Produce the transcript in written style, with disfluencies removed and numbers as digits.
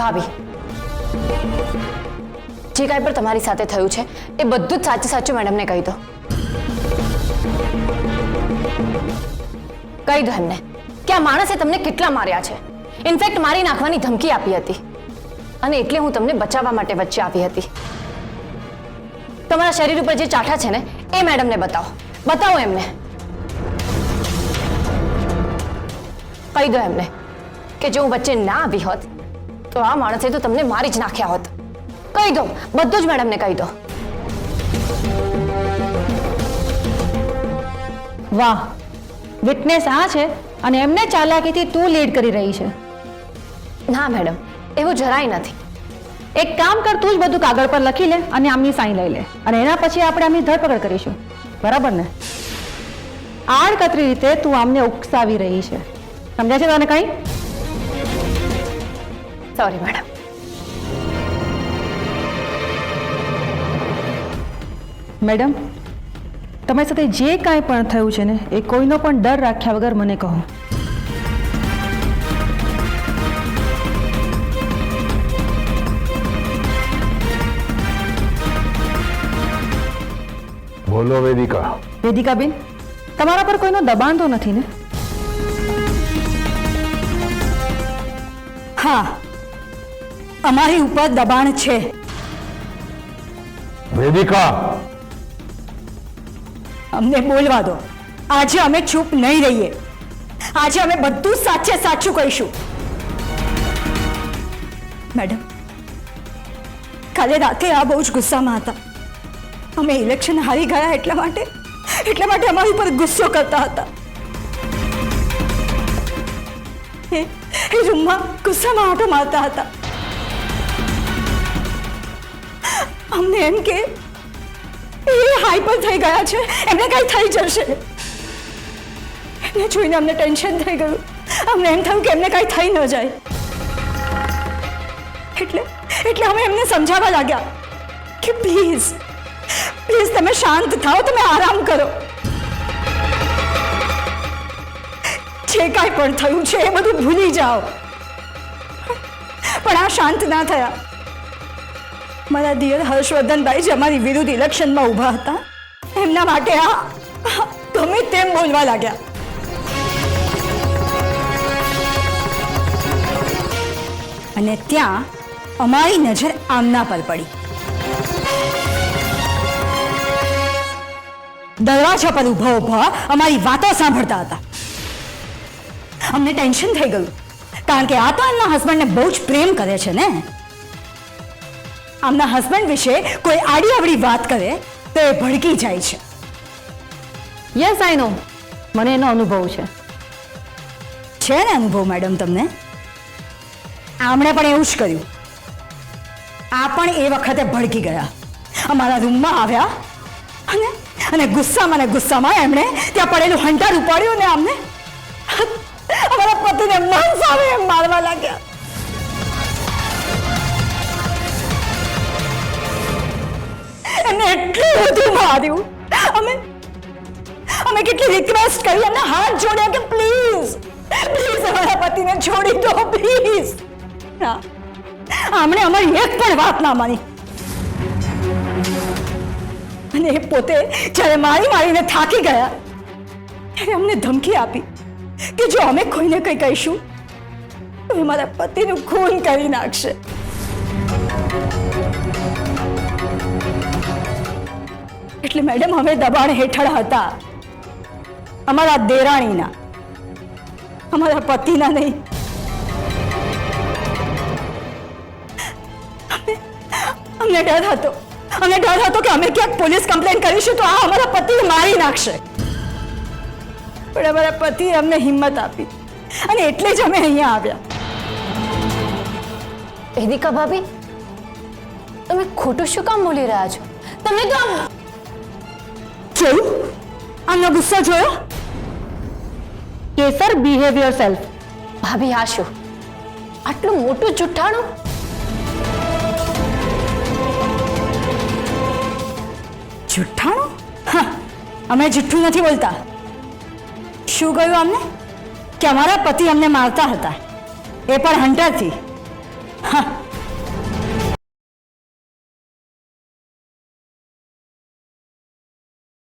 ભાભી, જે કાંઈ પણ તમારી સાથે થયું છે એ બધું જ સાચું સાચું મેડમને કહી દો. કહી દો એમને કે આ માણસે તમને કેટલા માર્યા છે. ઇનફેક્ટ મારી નાખવાની ધમકી આપી હતી અને એટલે હું તમને બચાવવા માટે વચ્ચે આવી હતી. તમારા શરીર ઉપર જે ચાઠા છે ને એ મેડમને બતાવો, બતાવો એમને. કહી દો એમને કે જો હું વચ્ચે ના આવી હોત તો આ માણસે તો તમને મારી જ નાખ્યા હોત. કહી દો, બધું જ મેડમને કહી દો. વાહ, વિટનેસ આ છે અને એમને ચાલાકીથી તું લીડ કરી રહી છે. ના મેડમ, એવું જરાય નથી. એક કામ કર, તું જ બધું કાગળ પર લખી લે અને આમની સાઈન લઈ લે અને એના પછી આપણે આમની ધરપકડ કરીશું. બરાબર ને? આડકતરી રીતે તું આમને ઉકસાવી રહી છે. સમજાય છે તને કઈ? Sorry madam. મેડમ, તમારી સાથે જે કાંઈ પણ થયું છે ને એ કોઈનો પણ ડર રાખ્યા વગર મને કહો. બોલો વેદિકા. વેદિકાબેન, તમારા પર કોઈનો દબાણ તો નથી ને? હા, અમારી ઉપર દબાણ છે. વેદિકા, અમને બોલવા દો. આજે અમે ચૂપ નહીં રહીએ. આજે અમે બધું સાચે સાચું કહીશું. મેડમ, કાલે રાતે આ બહુ જ ગુસ્સામાં હતા. અમે ઇલેક્શન હારી ગયા એટલા માટે અમારી પર ગુસ્સો કરતા હતા. એ રૂમમાં ગુસ્સામાં આંટો મારતા હતા. અમને એમ કે એ હાઈપર થઈ ગયા છે, એમને કઈ થઈ જશે. એમને જોઈને અમને ટેન્શન થઈ ગયું. અમને એમ થયું કે એમને કઈ થઈ ન જાય. એટલે અમે એમને સમજાવવા લાગ્યા કે પ્લીઝ તમે શાંત થાઓ, તમે આરામ કરો. જે કાંઈ પણ થયું છે એ બધું ભૂલી જાઓ. પણ આ શાંત ના થયા. મારા દિયર હર્ષવર્ધનભાઈ જે અમારી વિરુદ્ધ ઇલેક્શનમાં ઊભા હતા, એમના માટે આ ગમે તેમ બોલવા લાગ્યા. અને ત્યાં અમારી નજર આમના પર પડી. દરવાજા પર ઊભા ઊભા અમારી વાતો સાંભળતા હતા. અમને ટેન્શન થઈ ગયું, કારણ કે આ તો એમના હસબન્ડને બહુ જ પ્રેમ કરે છે ને. આમના હસબન્ડ વિશે કોઈ આડી અવળી વાત કરે તો એ ભડકી જાય છે. યસ, આઈ નો. મને એનો અનુભવ છે. છે ને અનુભવ મેડમ તમને? આમણે પણ એવું જ કર્યું. આ પણ એ વખતે ભડકી ગયા. અમારા રૂમમાં આવ્યા અને ગુસ્સામાં એમણે ત્યાં પડેલું હંટાર ઉપાડ્યું ને અમને અમારા પતિને મન સામે એમ મારવા લાગ્યા. એમને એટલું બધું માર્યું. અમે કેટલી રિક્વેસ્ટ કરી, એમને હાથ જોડ્યા કે પ્લીઝ અમારા પતિને છોડી દો પ્લીઝ. આમણે અમારી એક પણ વાત ના માની. અને એ પોતે જ્યારે મારીને થાકી ગયા ત્યારે અમને ધમકી આપી કે જો અમે કોઈને કંઈ કહીશું તો એ મારા પતિનું ખૂન કરી નાખશે. એટલે મેડમ અમે દબાણ હેઠળ હતા. અમારા દેરાણીના, અમારા પતિના નહીં. અમને ડર હતો કે અમે ક્યાંક પોલીસ કમ્પ્લેન કરીશું તો આ અમારા પતિને મારી નાખશે. પણ અમારા પતિએ અમને હિંમત આપી અને એટલે જ અમે અહીંયા આવ્યા. વેદિકા ભાભી, તમે ખોટું શું કામ બોલી રહ્યા છો? તમે તો જોયું? આમનો ગુસ્સો જોયો? કેસર, બિહેવ યોરસેલ્ફ. ભાભી, આ શું આટલું મોટું જુઠ્ઠાણું? જુઠ્ઠાણું? હા, અમે જુઠ્ઠું નથી બોલતા. શું કહ્યું અમને? કે અમારા પતિ અમને મારતા હતા, એ પણ હંટરથી. હા